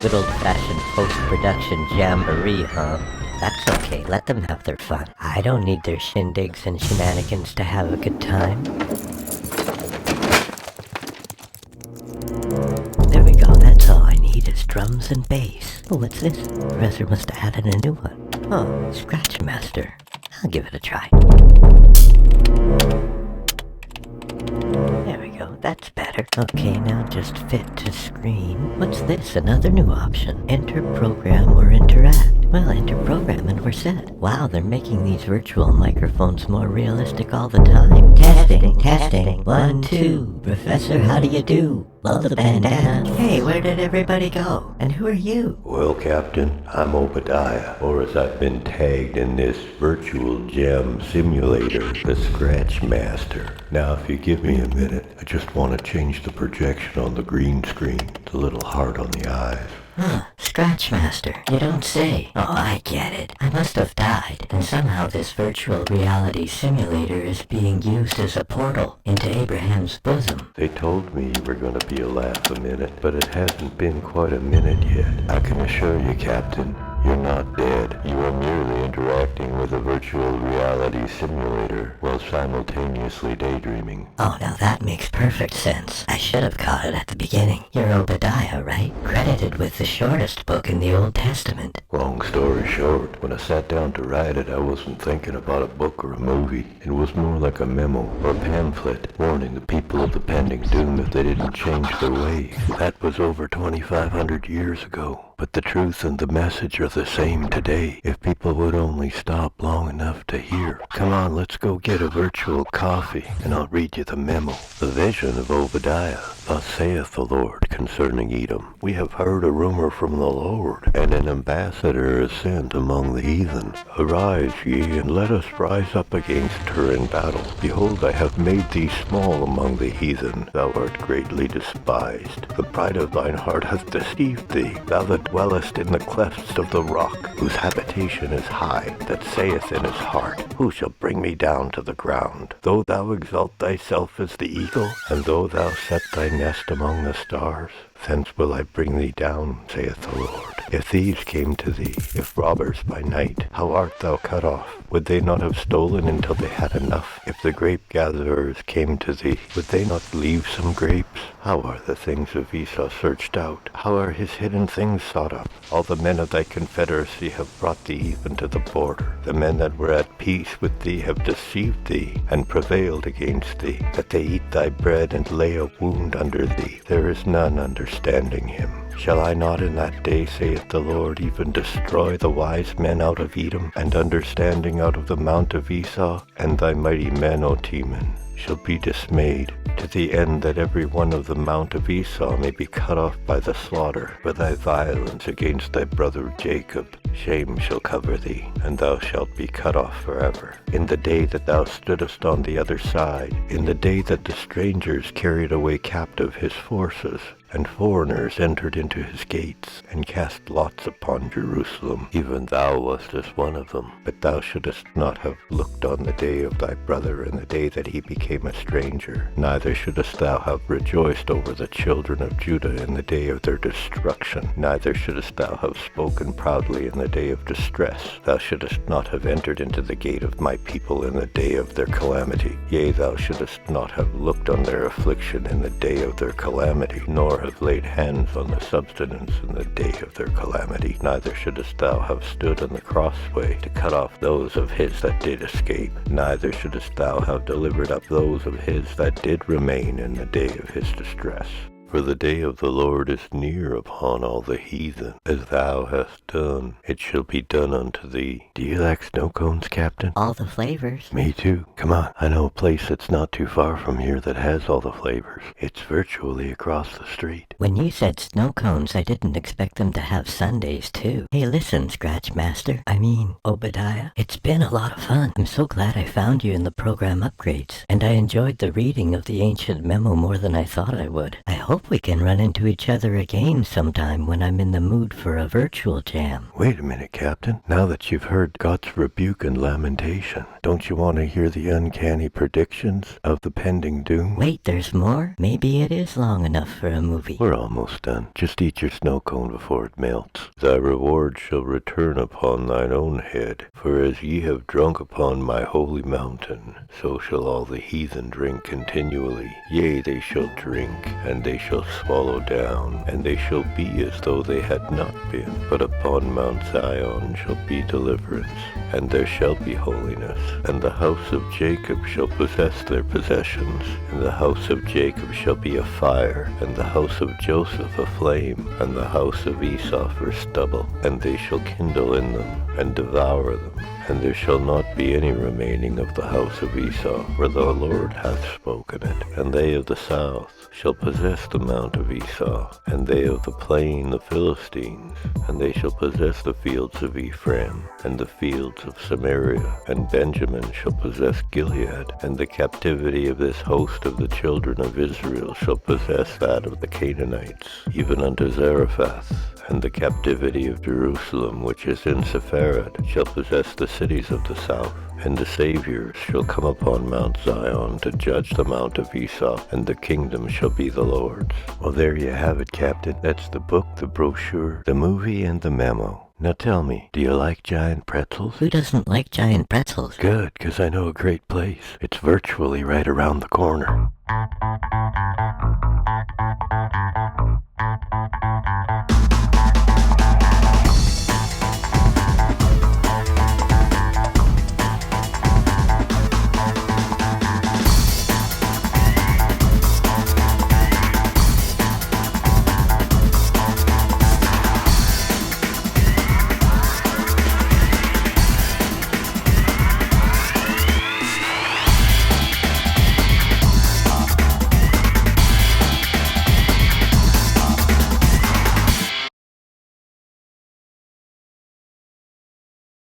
Good old-fashioned post-production jamboree, huh? That's okay, let them have their fun. I don't need their shindigs and shenanigans to have a good time. There we go, that's all I need is drums and bass. Oh, what's this? Professor must have added a new one. Oh, Scratch Master. I'll give it a try. There we go, that's better. Okay, now just fit to screen. What's this? Another new option. Enter program or interact. Well, enter program and we're set. Wow, they're making these virtual microphones more realistic all the time. Testing. 1, 2. Professor, how do you do? Love the bandana. Hey, where did everybody go? And who are you? Well, Captain, I'm Obadiah, or as I've been tagged in this virtual gem simulator, the Scratch Master. Now, if you give me a minute, I just want to change the projection on the green screen. The little heart on the eyes. Huh, Scratch Master, you don't say. Oh, I get it. I must have died, and somehow this virtual reality simulator is being used as a portal into Abraham's bosom. They told me you were going to be a laugh a minute, but it hasn't been quite a minute yet. I can assure you, Captain, you're not dead. You are merely interacting with a virtual reality simulator while simultaneously daydreaming. Oh, now that makes perfect sense. I should have caught it at the beginning. You're Obadiah, right? Credited with the shortest book in the Old Testament. Long story short, when I sat down to write it, I wasn't thinking about a book or a movie. It was more like a memo or a pamphlet warning the people of the pending doom if they didn't change their ways. That was over 2,500 years ago. But the truth and the message are the same today, if people would only stop long enough to hear. Come on, let's go get a virtual coffee, and I'll read you the memo. The vision of Obadiah. Thus saith the Lord concerning Edom. We have heard a rumor from the Lord, and an ambassador is sent among the heathen. Arise, ye, and let us rise up against her in battle. Behold, I have made thee small among the heathen. Thou art greatly despised. The pride of thine heart hath deceived thee. Thou that dwellest in the clefts of the rock, whose habitation is high, that saith in his heart, who shall bring me down to the ground? Though thou exalt thyself as the eagle, and though thou set thy nest among the stars, thence will I bring thee down, saith the Lord. If thieves came to thee, if robbers by night, how art thou cut off? Would they not have stolen until they had enough? If the grape gatherers came to thee, would they not leave some grapes? How are the things of Esau searched out? How are his hidden things sought up? All the men of thy confederacy have brought thee even to the border. The men that were at peace with thee have deceived thee, and prevailed against thee, that they eat thy bread and lay a wound under thee. There is none understanding him. Shall I not in that day, saith the Lord, even destroy the wise men out of Edom, and understanding out of the mount of Esau? And thy mighty men, O Teman, shall be dismayed, to the end that every one of the mount of Esau may be cut off by the slaughter. For thy violence against thy brother Jacob, shame shall cover thee, and thou shalt be cut off forever. In the day that thou stoodest on the other side, in the day that the strangers carried away captive his forces, and foreigners entered into his gates, and cast lots upon Jerusalem. Even thou wast as one of them. But thou shouldest not have looked on the day of thy brother in the day that he became a stranger. Neither shouldest thou have rejoiced over the children of Judah in the day of their destruction. Neither shouldest thou have spoken proudly in the day of distress. Thou shouldest not have entered into the gate of my people in the day of their calamity. Yea, thou shouldest not have looked on their affliction in the day of their calamity, nor have laid hands on the substance in the day of their calamity. Neither shouldest thou have stood on the crossway to cut off those of his that did escape. Neither shouldest thou have delivered up those of his that did remain in the day of his distress. For the day of the Lord is near upon all the heathen. As thou hast done, it shall be done unto thee. Do you like snow cones, Captain? All the flavors. Me too. Come on, I know a place that's not too far from here that has all the flavors. It's virtually across the street. When you said snow cones, I didn't expect them to have sundaes too. Hey, listen, Scratch Master. I mean, Obadiah. It's been a lot of fun. I'm so glad I found you in the program upgrades, and I enjoyed the reading of the ancient memo more than I thought I would. I hope hope we can run into each other again sometime when I'm in the mood for a virtual jam. Wait a minute, Captain. Now that you've heard God's rebuke and lamentation, don't you want to hear the uncanny predictions of the pending doom? Wait, there's more? Maybe it is long enough for a movie. We're almost done. Just eat your snow cone before it melts. Thy reward shall return upon thine own head. For as ye have drunk upon my holy mountain, so shall all the heathen drink continually. Yea, they shall drink, and they shall swallow down, and they shall be as though they had not been. But upon Mount Zion shall be deliverance, and there shall be holiness. And the house of Jacob shall possess their possessions, and the house of Jacob shall be a fire, and the house of Joseph a flame, and the house of Esau for stubble. And they shall kindle in them, and devour them. And there shall not be any remaining of the house of Esau, for the Lord hath spoken it. And they of the south shall possess the mount of Esau, and they of the plain the Philistines. And they shall possess the fields of Ephraim, and the fields of Samaria. And Benjamin shall possess Gilead, and the captivity of this host of the children of Israel shall possess that of the Canaanites, even unto Zarephath. And the captivity of Jerusalem, which is in Sepharad, shall possess the cities of the south. And the Savior shall come upon Mount Zion to judge the mount of Esau, and the kingdom shall be the Lord's. Well, there you have it, Captain. That's the book, the brochure, the movie, and the memo. Now tell me, do you like giant pretzels? Who doesn't like giant pretzels? Good, 'cause I know a great place. It's virtually right around the corner.